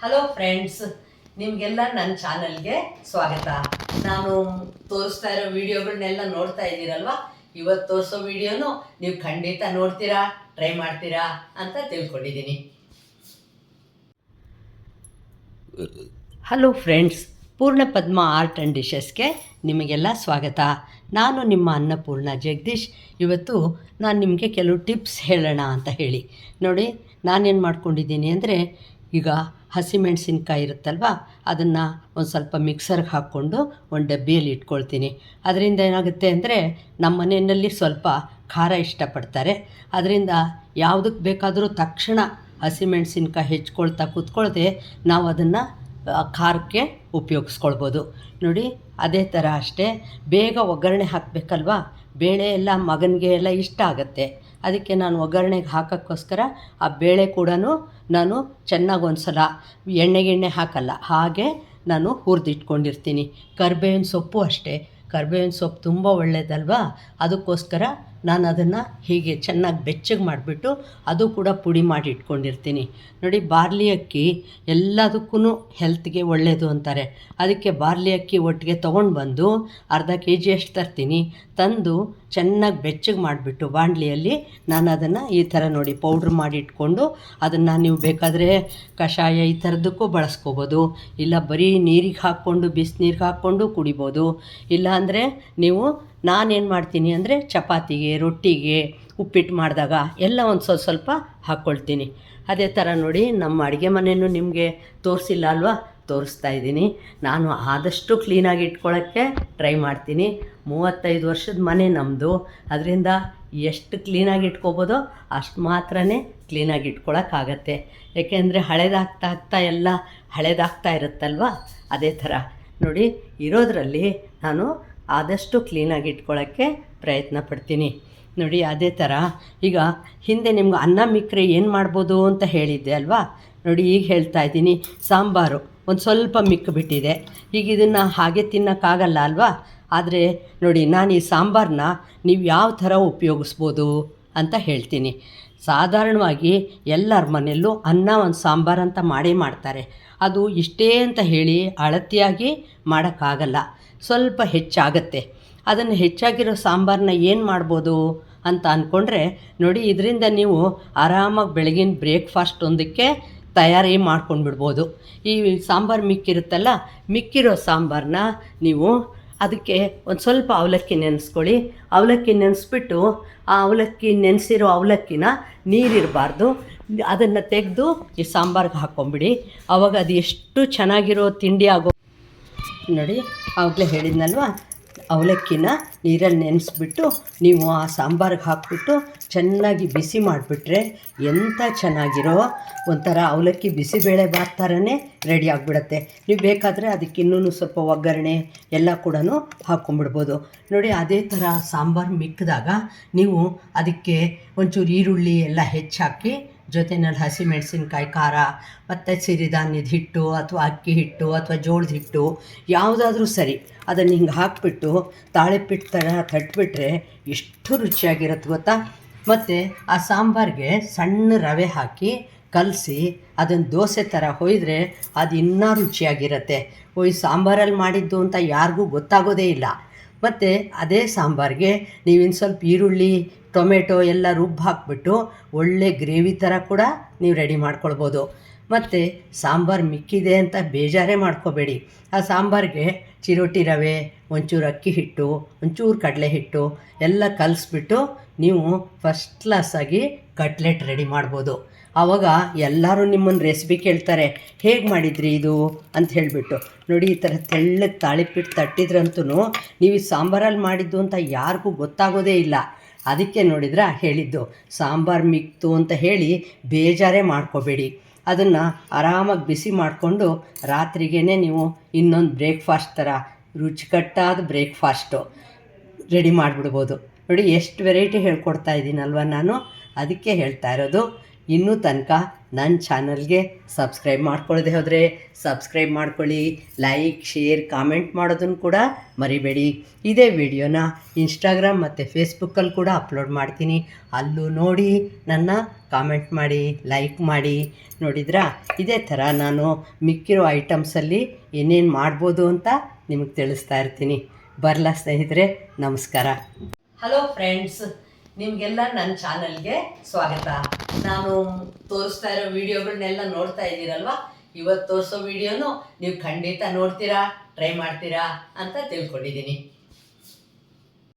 Hello friends, ನಿಮಗೆಲ್ಲ ನನ್ನ ಚಾನಲ್ಗೆ ಸ್ವಾಗತ. ನಾನು ತೋರಿಸ್ತಾ ಇರೋ ವಿಡಿಯೋಗಳನ್ನೆಲ್ಲ ನೋಡ್ತಾ ಇದ್ದೀರಲ್ವ. ಇವತ್ತು ತೋರಿಸೋ ವಿಡಿಯೋನು ನೀವು ಖಂಡಿತ ನೋಡ್ತೀರಾ, ಟ್ರೈ ಮಾಡ್ತೀರಾ ಅಂತ ತಿಳ್ಕೊಂಡಿದ್ದೀನಿ. ಹಲೋ ಫ್ರೆಂಡ್ಸ್, ಪೂರ್ಣ ಪದ್ಮ ಆರ್ಟ್ ಆ್ಯಂಡ್ ಡಿಶಸ್ಗೆ ನಿಮಗೆಲ್ಲ ಸ್ವಾಗತ. ನಾನು ನಿಮ್ಮ ಅನ್ನಪೂರ್ಣ ಜಗದೀಶ್. ಇವತ್ತು ನಾನು ನಿಮಗೆ ಕೆಲವು ಟಿಪ್ಸ್ ಹೇಳೋಣ ಅಂತ ಹೇಳಿ. ನೋಡಿ, ನಾನೇನು ಮಾಡ್ಕೊಂಡಿದ್ದೀನಿ ಅಂದರೆ, ಈಗ ಹಸಿಮೆಣಸಿನ್ಕಾಯಿ ಇರುತ್ತಲ್ವ, ಅದನ್ನು ಒಂದು ಸ್ವಲ್ಪ ಮಿಕ್ಸರ್ಗೆ ಹಾಕ್ಕೊಂಡು ಒಂದು ಡಬ್ಬಿಯಲ್ಲಿ ಇಟ್ಕೊಳ್ತೀನಿ. ಅದರಿಂದ ಏನಾಗುತ್ತೆ ಅಂದರೆ, ನಮ್ಮ ಮನೆಯಲ್ಲಿ ಸ್ವಲ್ಪ ಖಾರ ಇಷ್ಟಪಡ್ತಾರೆ. ಅದರಿಂದ ಯಾವುದಕ್ಕೆ ಬೇಕಾದರೂ ತಕ್ಷಣ ಹಸಿಮೆಣಸಿನ್ಕಾಯಿ ಹೆಚ್ಕೊಳ್ತಾ ಕೂತ್ಕೊಳ್ಳದೆ ನಾವು ಅದನ್ನು ಖಾರಕ್ಕೆ ಉಪಯೋಗಿಸ್ಕೊಳ್ಬೋದು. ನೋಡಿ, ಅದೇ ಥರ ಅಷ್ಟೇ, ಬೇಗ ಒಗ್ಗರಣೆ ಹಾಕಬೇಕಲ್ವ. ಬೇಳೆ ಎಲ್ಲ ಮಗನಿಗೆ ಎಲ್ಲ ಇಷ್ಟ ಆಗುತ್ತೆ. ಅದಕ್ಕೆ ನಾನು ಒಗ್ಗರಣೆಗೆ ಹಾಕೋಕ್ಕೋಸ್ಕರ ಆ ಬೇಳೆ ಕೂಡ ನಾನು ಚೆನ್ನಾಗಿ ಒಂದು ಸಲ ಎಣ್ಣೆ ಹಾಕಲ್ಲ, ಹಾಗೆ ನಾನು ಹುರಿದಿಟ್ಕೊಂಡಿರ್ತೀನಿ. ಕರಿಬೇವಿನ ಸೊಪ್ಪು ಅಷ್ಟೇ, ಕರಿಬೇವಿನ ಸೊಪ್ಪು ತುಂಬ ಒಳ್ಳೆಯದಲ್ವಾ. ಅದಕ್ಕೋಸ್ಕರ ನಾನು ಅದನ್ನು ಹೀಗೆ ಚೆನ್ನಾಗಿ ಬೆಚ್ಚಗೆ ಮಾಡಿಬಿಟ್ಟು ಅದು ಕೂಡ ಪುಡಿ ಮಾಡಿ ಇಟ್ಕೊಂಡಿರ್ತೀನಿ. ನೋಡಿ, ಬಾರ್ಲಿ ಅಕ್ಕಿ ಎಲ್ಲದಕ್ಕೂ ಹೆಲ್ತ್ಗೆ ಒಳ್ಳೆಯದು ಅಂತಾರೆ. ಅದಕ್ಕೆ ಬಾರ್ಲಿ ಅಕ್ಕಿ ಒಟ್ಟಿಗೆ ತೊಗೊಂಡು ಬಂದು ಅರ್ಧ kg ಅಷ್ಟು ತರ್ತೀನಿ. ತಂದು ಚೆನ್ನಾಗಿ ಬೆಚ್ಚಗೆ ಮಾಡಿಬಿಟ್ಟು ಬಾಣಲಿಯಲ್ಲಿ ನಾನು ಅದನ್ನು ಈ ಥರ ನೋಡಿ ಪೌಡ್ರ್ ಮಾಡಿ ಇಟ್ಕೊಂಡು, ಅದನ್ನು ನೀವು ಬೇಕಾದರೆ ಕಷಾಯ ಈ ಥರದಕ್ಕೂ ಬಳಸ್ಕೋಬೋದು. ಇಲ್ಲ ಬರೀ ನೀರಿಗೆ ಹಾಕ್ಕೊಂಡು ಬಿಸಿನೀರಿಗೆ ಹಾಕ್ಕೊಂಡು ಕುಡಿಬೋದು. ಇಲ್ಲ ಅಂದರೆ ನೀವು, ನಾನೇನು ಮಾಡ್ತೀನಿ ಅಂದರೆ, ಚಪಾತಿಗೆ, ರೊಟ್ಟಿಗೆ, ಉಪ್ಪಿಟ್ಟು ಮಾಡಿದಾಗ ಎಲ್ಲ ಒಂದು ಸ್ವಲ್ಪ ಹಾಕ್ಕೊಳ್ತೀನಿ. ಅದೇ ಥರ ನೋಡಿ, ನಮ್ಮ ಅಡುಗೆ ಮನೆಯೂ ನಿಮಗೆ ತೋರಿಸಿಲ್ಲ ಅಲ್ವಾ, ತೋರಿಸ್ತಾ ಇದ್ದೀನಿ. ನಾನು ಆದಷ್ಟು ಕ್ಲೀನಾಗಿ ಇಟ್ಕೊಳ್ಳೋಕ್ಕೆ ಟ್ರೈ ಮಾಡ್ತೀನಿ. 35 ವರ್ಷದ ಮನೆ ನಮ್ಮದು. ಅದರಿಂದ ಎಷ್ಟು ಕ್ಲೀನಾಗಿ ಇಟ್ಕೋಬೋದೋ ಅಷ್ಟು ಮಾತ್ರನೇ ಕ್ಲೀನಾಗಿ ಇಟ್ಕೊಳ್ಳೋಕ್ಕಾಗತ್ತೆ. ಏಕೆಂದರೆ ಹಳೇದಾಗ್ತಾ ಎಲ್ಲ ಹಳೇದಾಗ್ತಾ ಇರುತ್ತಲ್ವ. ಅದೇ ಥರ ನೋಡಿ, ಇರೋದರಲ್ಲಿ ನಾನು ಆದಷ್ಟು ಕ್ಲೀನಾಗಿ ಇಟ್ಕೊಳ್ಳೋಕ್ಕೆ ಪ್ರಯತ್ನ ಪಡ್ತೀನಿ. ನೋಡಿ, ಅದೇ ಥರ ಈಗ ಹಿಂದೆ ನಿಮ್ಗೆ ಅನ್ನ ಮಿಕ್ಕರೆ ಏನು ಮಾಡ್ಬೋದು ಅಂತ ಹೇಳಿದ್ದೆ ಅಲ್ವಾ. ನೋಡಿ, ಈಗ ಹೇಳ್ತಾ ಇದ್ದೀನಿ. ಸಾಂಬಾರು ಒಂದು ಸ್ವಲ್ಪ ಮಿಕ್ಕಿಬಿಟ್ಟಿದೆ. ಈಗ ಇದನ್ನು ಹಾಗೆ ತಿನ್ನೋಕ್ಕಾಗಲ್ಲ ಅಲ್ವಾ. ಆದರೆ ನೋಡಿ, ನಾನು ಈ ಸಾಂಬಾರನ್ನ ನೀವು ಯಾವ ಥರ ಉಪಯೋಗಿಸ್ಬೋದು ಅಂತ ಹೇಳ್ತೀನಿ. ಸಾಧಾರಣವಾಗಿ ಎಲ್ಲರ ಮನೆಯಲ್ಲೂ ಅನ್ನ ಒಂದು ಸಾಂಬಾರು ಅಂತ ಮಾಡೇ ಮಾಡ್ತಾರೆ. ಅದು ಇಷ್ಟೇ ಅಂತ ಹೇಳಿ ಅಳತೆಯಾಗಿ ಮಾಡೋಕ್ಕಾಗಲ್ಲ, ಸ್ವಲ್ಪ ಹೆಚ್ಚಾಗತ್ತೆ. ಅದನ್ನು ಹೆಚ್ಚಾಗಿರೋ ಸಾಂಬಾರನ್ನ ಏನು ಮಾಡ್ಬೋದು ಅಂತ ಅಂದ್ಕೊಂಡ್ರೆ, ನೋಡಿ, ಇದರಿಂದ ನೀವು ಆರಾಮಾಗಿ ಬೆಳಗಿನ ಬ್ರೇಕ್ಫಾಸ್ಟ್ ಒಂದಕ್ಕೆ ತಯಾರಿ ಮಾಡ್ಕೊಂಡ್ಬಿಡ್ಬೋದು. ಈ ಸಾಂಬಾರು ಮಿಕ್ಕಿರುತ್ತಲ್ಲ, ಮಿಕ್ಕಿರೋ ಸಾಂಬಾರನ್ನ ನೀವು ಅದಕ್ಕೆ ಒಂದು ಸ್ವಲ್ಪ ಅವಲಕ್ಕಿ ನೆನೆಸ್ಕೊಳ್ಳಿ. ಅವಲಕ್ಕಿ ನೆನೆಸ್ಬಿಟ್ಟು ಆ ಅವಲಕ್ಕಿ ನೆನೆಸಿರೋ ಅವಲಕ್ಕಿನ ನೀರಿರಬಾರ್ದು, ಅದನ್ನು ತೆಗೆದು ಈ ಸಾಂಬಾರಿಗೆ ಹಾಕ್ಕೊಂಬಿಡಿ. ಆವಾಗ ಅದು ಎಷ್ಟು ಚೆನ್ನಾಗಿರೋ ತಿಂಡಿ ಆಗೋ. ನೋಡಿ, ಆವಾಗಲೇ ಹೇಳಿದ್ನಲ್ವ, ಅವಲಕ್ಕಿನ ನೀರಲ್ಲಿ ನೆನೆಸ್ಬಿಟ್ಟು ನೀವು ಆ ಸಾಂಬಾರಿಗೆ ಹಾಕ್ಬಿಟ್ಟು ಚೆನ್ನಾಗಿ ಬಿಸಿ ಮಾಡಿಬಿಟ್ರೆ ಎಂಥ ಚೆನ್ನಾಗಿರೋ ಒಂಥರ ಅವಲಕ್ಕಿ ಬಿಸಿಬೇಳೆ ಬಾತ್ ಥರನೇ ರೆಡಿ ಆಗಿಬಿಡತ್ತೆ. ನೀವು ಬೇಕಾದರೆ ಅದಕ್ಕೆ ಇನ್ನೂ ಸ್ವಲ್ಪ ಒಗ್ಗರಣೆ ಎಲ್ಲ ಕೂಡ ಹಾಕ್ಕೊಂಬಿಡ್ಬೋದು. ನೋಡಿ, ಅದೇ ಥರ ಸಾಂಬಾರು ಮಿಕ್ಕಿದಾಗ ನೀವು ಅದಕ್ಕೆ ಒಂಚೂರು ಈರುಳ್ಳಿ ಎಲ್ಲ ಹೆಚ್ಚಾಕಿ, ಜೊತೆಯಲ್ಲಿ ಹಸಿಮೆಣಸಿನ್ಕಾಯಿ, ಖಾರ ಮತ್ತು ಸಿರಿಧಾನ್ಯದ ಹಿಟ್ಟು ಅಥವಾ ಅಕ್ಕಿ ಹಿಟ್ಟು ಅಥವಾ ಜೋಳದ ಹಿಟ್ಟು ಯಾವುದಾದ್ರೂ ಸರಿ, ಅದನ್ನು ಹಿಂಗೆ ಹಾಕಿಬಿಟ್ಟು ತಾಳೆಪಿಟ್ಟು ಥರ ತಟ್ಬಿಟ್ರೆ ಎಷ್ಟು ರುಚಿಯಾಗಿರುತ್ತೆ ಗೊತ್ತಾ. ಮತ್ತು ಆ ಸಾಂಬಾರಿಗೆ ಸಣ್ಣ ರವೆ ಹಾಕಿ ಕಲಸಿ ಅದನ್ನು ದೋಸೆ ಥರ ಹೊಯ್ದರೆ ಅದು ಇನ್ನೂ ರುಚಿಯಾಗಿರುತ್ತೆ. ಈ ಸಾಂಬಾರಲ್ಲಿ ಮಾಡಿದ್ದು ಅಂತ ಯಾರಿಗೂ ಗೊತ್ತಾಗೋದೇ ಇಲ್ಲ. ಮತ್ತು ಅದೇ ಸಾಂಬಾರಿಗೆ ನೀವಿನ್ನು ಸ್ವಲ್ಪ ಈರುಳ್ಳಿ, ಟೊಮೆಟೊ ಎಲ್ಲ ರುಬ್ಬಿ ಹಾಕ್ಬಿಟ್ಟು ಒಳ್ಳೆ ಗ್ರೇವಿ ಥರ ಕೂಡ ನೀವು ರೆಡಿ ಮಾಡ್ಕೊಳ್ಬೋದು. ಮತ್ತು ಸಾಂಬಾರು ಮಿಕ್ಕಿದೆ ಅಂತ ಬೇಜಾರೇ ಮಾಡ್ಕೋಬೇಡಿ. ಆ ಸಾಂಬಾರಿಗೆ ಚಿರೋಟಿ ರವೆ, ಒಂಚೂರು ಅಕ್ಕಿ ಹಿಟ್ಟು, ಒಂಚೂರು ಕಡಲೆ ಹಿಟ್ಟು ಎಲ್ಲ ಕಲಿಸ್ಬಿಟ್ಟು ನೀವು ಫಸ್ಟ್ ಕ್ಲಾಸಾಗಿ ಕಟ್ಲೆಟ್ ರೆಡಿ ಮಾಡ್ಬೋದು. ಆವಾಗ ಎಲ್ಲರೂ ನಿಮ್ಮನ್ನು ರೆಸಿಪಿ ಕೇಳ್ತಾರೆ, ಹೇಗೆ ಮಾಡಿದ್ರಿ ಇದು ಅಂತ ಹೇಳಿಬಿಟ್ಟು. ನೋಡಿ, ಈ ಥರ ತೆಳ್ಳಗೆ ತಾಳಿಪಿಟ್ಟು ತಟ್ಟಿದ್ರಂತೂ ನೀವು ಈ ಸಾಂಬಾರಲ್ಲಿ ಮಾಡಿದ್ದು ಅಂತ ಯಾರಿಗೂ ಗೊತ್ತಾಗೋದೇ ಇಲ್ಲ. ಅದಕ್ಕೆ ನೋಡಿದ್ರೆ ಹೇಳಿದ್ದು, ಸಾಂಬಾರು ಮಿಕ್ತು ಅಂತ ಹೇಳಿ ಬೇಜಾರೇ ಮಾಡ್ಕೋಬೇಡಿ. ಅದನ್ನು ಆರಾಮಾಗಿ ಬಿಸಿ ಮಾಡಿಕೊಂಡು ರಾತ್ರಿಗೇ ನೀವು ಇನ್ನೊಂದು ಬ್ರೇಕ್ಫಾಸ್ಟ್ ಥರ ರುಚಿಕಟ್ಟಾದ ಬ್ರೇಕ್ಫಾಸ್ಟು ರೆಡಿ ಮಾಡಿಬಿಡ್ಬೋದು. ನೋಡಿ, ಎಷ್ಟು ವೆರೈಟಿ ಹೇಳ್ಕೊಡ್ತಾ ಇದ್ದೀನಲ್ವ ನಾನು. ಅದಕ್ಕೆ ಹೇಳ್ತಾ ಇರೋದು, ಇನ್ನೂ ತನಕ ನನ್ನ ಚಾನಲ್ಗೆ ಸಬ್ಸ್ಕ್ರೈಬ್ ಮಾಡ್ಕೊಳ್ಳದೆ ಹೋದರೆ ಸಬ್ಸ್ಕ್ರೈಬ್ ಮಾಡ್ಕೊಳ್ಳಿ, ಲೈಕ್, ಶೇರ್, ಕಾಮೆಂಟ್ ಮಾಡೋದನ್ನು ಕೂಡ ಮರಿಬೇಡಿ. ಇದೇ ವಿಡಿಯೋನ ಇನ್ಸ್ಟಾಗ್ರಾಮ್ ಮತ್ತು ಫೇಸ್ಬುಕ್ಕಲ್ಲಿ ಕೂಡ ಅಪ್ಲೋಡ್ ಮಾಡ್ತೀನಿ, ಅಲ್ಲೂ ನೋಡಿ ನನ್ನ ಕಾಮೆಂಟ್ ಮಾಡಿ, ಲೈಕ್ ಮಾಡಿ. ನೋಡಿದ್ರಾ, ಇದೇ ಥರ ನಾನು ಮಿಕ್ಕಿರೋ ಐಟಮ್ಸಲ್ಲಿ ಏನೇನು ಮಾಡ್ಬೋದು ಅಂತ ನಿಮಗೆ ತಿಳಿಸ್ತಾ ಇರ್ತೀನಿ. ಬರಲಾ ಸ್ನೇಹಿತರೆ, ನಮಸ್ಕಾರ. ಹಲೋ ಫ್ರೆಂಡ್ಸ್, ನಿಮಗೆಲ್ಲ ನನ್ನ ಚಾನಲ್ಗೆ ಸ್ವಾಗತ. ನಾನು ತೋರಿಸ್ತಾ ಇರೋ ವಿಡಿಯೋಗಳನ್ನೆಲ್ಲ ನೋಡ್ತಾ ಇದ್ದೀರಲ್ವ. ಇವತ್ತು ತೋರಿಸೋ ವಿಡಿಯೋನು ನೀವು ಖಂಡಿತ ನೋಡ್ತೀರಾ, ಟ್ರೈ ಮಾಡ್ತೀರಾ ಅಂತ ತಿಳ್ಕೊಂಡಿದ್ದೀನಿ.